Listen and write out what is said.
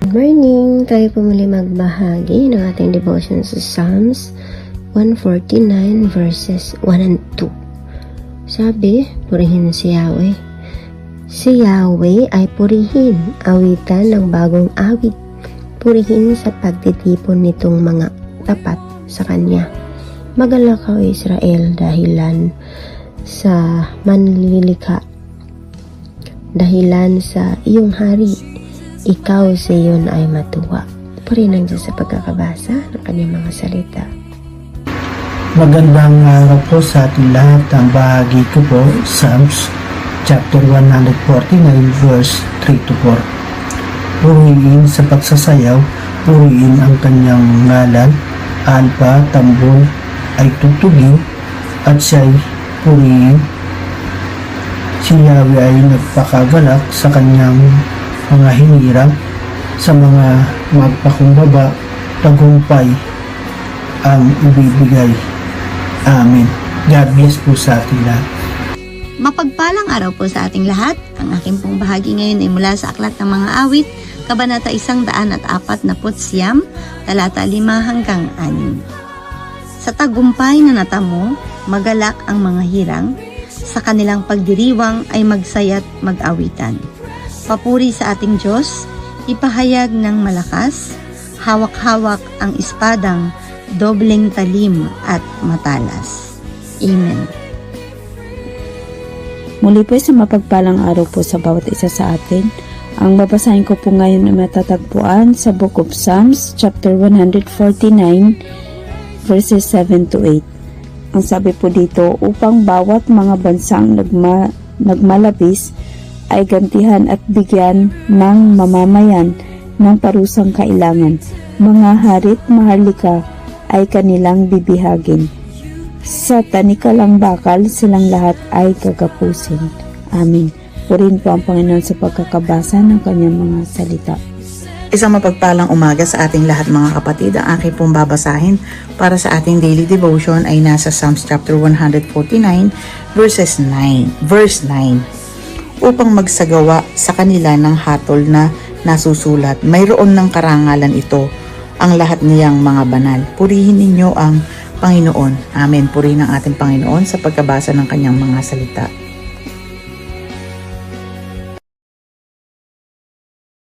Good morning! Tayo po muli magbahagi ng ating devotion sa Psalms 149 verses 1 and 2. Sabi, purihin si Yahweh. Si Yahweh ay purihin, awitan ng bagong awit. Purihin sa pagtitipon nitong mga tapat sa Kanya. Magalak ka o Israel dahilan sa manlilikha. Dahilan sa iyong hari. Ikaw sa iyon ay matuwa. Purihin ang Diyos sa pagkakabasa ng kanyang mga salita. Magandang araw po sa ating lahat. Ang bahagi ko po, Psalms chapter 149 verse 3 to 4. Purihin sa pagsasayaw, purihin ang kanyang ngalan, alpa, tambol ay tutugin, at siya'y purihin. Si Yahweh ay nagpakagalak sa kanyang mga hinirang, sa mga magpakumbaba, tagumpay ang ibibigay. Amen. God bless po sa ating lahat. Mapagpalang araw po sa ating lahat. Ang aking pong bahagi ngayon ay mula sa Aklat ng Mga Awit, Kabanata 149, talata 5 hanggang 6. Sa tagumpay na natamo, magalak ang mga hirang, sa kanilang pagdiriwang ay magsaya't mag-awitan. Papuri sa ating Diyos, ipahayag ng malakas, hawak-hawak ang espadang dobleng talim at matalas. Amen. Muli po sa mapagpalang araw po sa bawat isa sa atin. Ang babasahin ko po ngayon na matatagpuan sa Book of Psalms, chapter 149, verses 7 to 8. Ang sabi po dito, upang bawat mga bansang nagmalabis ay gantihan at bigyan ng mamamayan ng parusang kailangan. Mga harit maharlika ay kanilang bibihagin. Sa tanikalang bakal silang lahat ay gagapusin. Amen. Purihin po ang Panginoon sa pagkakabasa ng kanyang mga salita. Isang mapagpalang umaga sa ating lahat mga kapatid. Ang aking pong babasahin para sa ating daily devotion ay nasa Psalms chapter 149 verse 9. Upang magsagawa sa kanila ng hatol na nasusulat, mayroon ng karangalan ito ang lahat niyang mga banal. Purihin ninyo ang Panginoon. Amen. Purihin ang ating Panginoon sa pagkabasa ng kanyang mga salita.